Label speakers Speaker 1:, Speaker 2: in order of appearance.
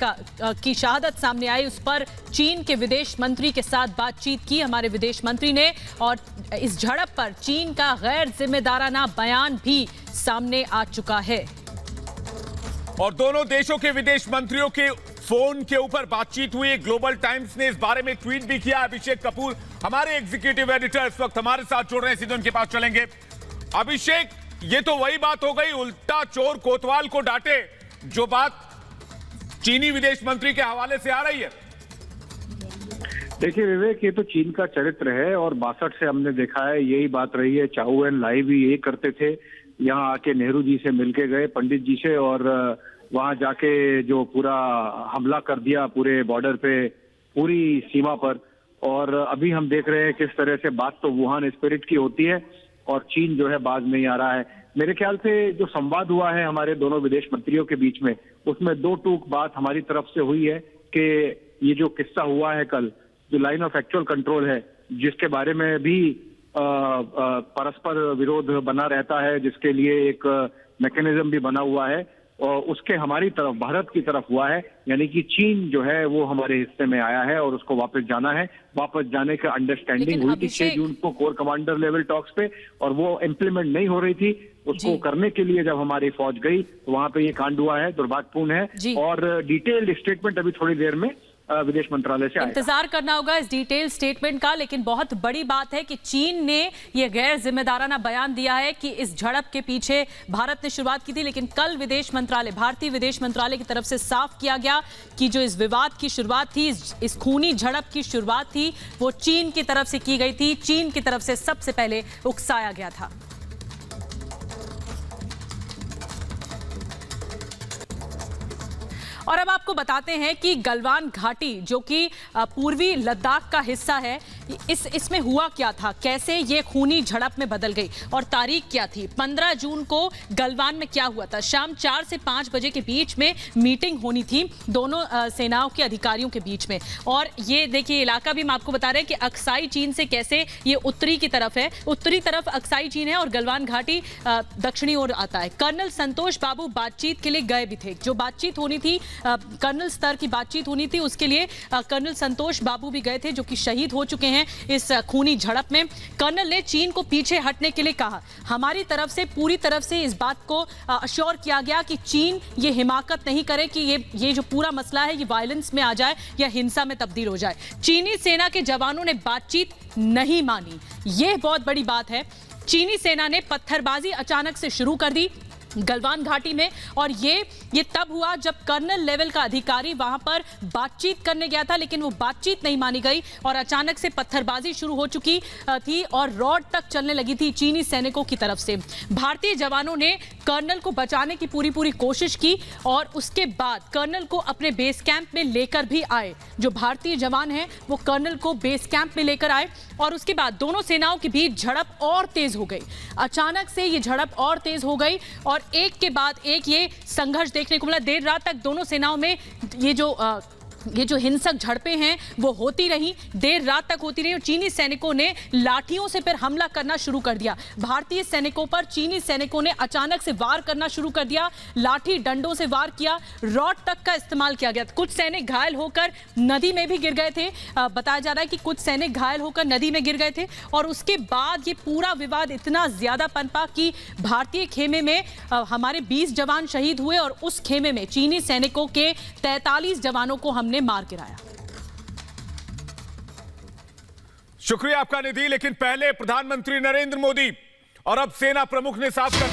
Speaker 1: की शहादत सामने आई, उस पर चीन के विदेश मंत्री के साथ बातचीत की हमारे विदेश मंत्री ने, और इस झड़प पर चीन का गैर जिम्मेदाराना बयान भी सामने आ चुका है।
Speaker 2: और दोनों देशों के विदेश मंत्रियों के फोन के ऊपर बातचीत हुई। ग्लोबल टाइम्स ने इस बारे में ट्वीट भी किया। अभिषेक कपूर हमारे एग्जीक्यूटिव एडिटर इस वक्त हमारे साथ जुड़ रहे हैं, सीधे उनके पास चलेंगे। अभिषेक, ये तो वही बात हो गई, उल्टा चोर कोतवाल को डांटे, जो बात चीनी विदेश मंत्री के हवाले से आ रही है।
Speaker 3: देखिए विवेक, ये तो चीन का चरित्र है और 62 से हमने देखा है, यही बात रही है। चाउ एन लाई भी यही करते थे, यहाँ आके नेहरू जी से मिलके गए, पंडित जी से, और वहां जाके जो पूरा हमला कर दिया पूरे बॉर्डर पे, पूरी सीमा पर। और अभी हम देख रहे हैं किस तरह से बात तो वुहान स्पिरिट की होती है और चीन जो है बाज नहीं आ रहा है। मेरे ख्याल से जो संवाद हुआ है हमारे दोनों विदेश मंत्रियों के बीच में, उसमें दो टूक बात हमारी तरफ से हुई है कि ये जो किस्सा हुआ है कल, जो लाइन ऑफ एक्चुअल कंट्रोल है, जिसके बारे में भी परस्पर विरोध बना रहता है, जिसके लिए एक मैकेनिज्म भी बना हुआ है, और उसके हमारी तरफ, भारत की तरफ हुआ है। यानी कि चीन जो है वो हमारे हिस्से में आया है और उसको वापस जाना है। वापस जाने का अंडरस्टैंडिंग हुई थी 6 जून को कोर कमांडर लेवल टॉक्स पे, और वो इम्प्लीमेंट नहीं हो रही थी। उसको करने के लिए जब हमारी फौज गई तो वहां पे ये कांड हुआ है, दुर्भाग्यपूर्ण है। और डिटेल्ड स्टेटमेंट अभी थोड़ी देर में विदेश मंत्रालय से
Speaker 1: इंतजार करना होगा इस डिटेल स्टेटमेंट का। लेकिन बहुत बड़ी बात है कि चीन ने यह गैर जिम्मेदाराना बयान दिया है कि इस झड़प के पीछे भारत ने शुरुआत की थी, लेकिन कल विदेश मंत्रालय, भारतीय विदेश मंत्रालय की तरफ से साफ किया गया कि जो इस विवाद की शुरुआत थी, इस खूनी झड़प की शुरुआत थी, वो चीन की तरफ से की गई थी। चीन की तरफ से सबसे पहले उकसाया गया था। और अब आपको बताते हैं कि गलवान घाटी, जो कि पूर्वी लद्दाख का हिस्सा है, इसमें हुआ क्या था, कैसे ये खूनी झड़प में बदल गई, और तारीख क्या थी। 15 जून को गलवान में क्या हुआ था, शाम 4 से 5 बजे के बीच में मीटिंग होनी थी दोनों सेनाओं के अधिकारियों के बीच में। और ये देखिए इलाका भी हम आपको बता रहे हैं कि अक्साई चीन से कैसे ये उत्तरी की तरफ है, उत्तरी तरफ अक्साई चीन है और गलवान घाटी दक्षिणी ओर आता है। कर्नल संतोष बाबू बातचीत के लिए गए भी थे। जो बातचीत होनी थी, कर्नल स्तर की बातचीत होनी थी, उसके लिए कर्नल संतोश बाबू भी गए थे, जो कि शहीद हो चुके हैं इस खूनी झड़प में। कर्नल ने चीन को पीछे हटने के लिए कहा। हमारी तरफ से पूरी तरफ से इस बात को अश्योर किया गया कि चीन ये हिमाकत नहीं करे कि ये जो पूरा मसला है ये वायलेंस में आ जाए या हिंसा में तब्दील हो जाए। चीनी सेना के जवानों ने बातचीत नहीं मानी, यह बहुत बड़ी बात है। चीनी सेना ने पत्थरबाजी अचानक से शुरू कर दी गलवान घाटी में, और ये तब हुआ जब कर्नल लेवल का अधिकारी वहां पर बातचीत करने गया था, लेकिन वो बातचीत नहीं मानी गई और अचानक से पत्थरबाजी शुरू हो चुकी थी और रॉड तक चलने लगी थी चीनी सैनिकों की तरफ से। भारतीय जवानों ने कर्नल को बचाने की पूरी कोशिश की और उसके बाद कर्नल को अपने बेस कैंप में लेकर भी आए। जो भारतीय जवान हैं वो कर्नल को बेस कैंप में लेकर आए और उसके बाद दोनों सेनाओं के बीच झड़प और तेज हो गई। अचानक से ये झड़प और तेज हो गई और एक के बाद एक ये संघर्ष देखने को मिला। देर रात तक दोनों सेनाओं में ये जो हिंसक झड़पें हैं वो होती रही, देर रात तक होती रही और चीनी सैनिकों ने लाठियों से फिर हमला करना शुरू कर दिया। भारतीय सैनिकों पर चीनी सैनिकों ने अचानक से वार करना शुरू कर दिया, लाठी डंडों से वार किया, रॉड तक का इस्तेमाल किया गया। कुछ सैनिक घायल होकर नदी में भी गिर गए थे। बताया जा रहा है कि कुछ सैनिक घायल होकर नदी में गिर गए थे और उसके बाद ये पूरा विवाद इतना ज्यादा पनपा कि भारतीय खेमे में हमारे 20 जवान शहीद हुए और उस खेमे में चीनी सैनिकों के 43 जवानों को हमने मार गिराया।
Speaker 2: शुक्रिया आपका निधि। लेकिन पहले प्रधानमंत्री नरेंद्र मोदी और अब सेना प्रमुख ने साफ कर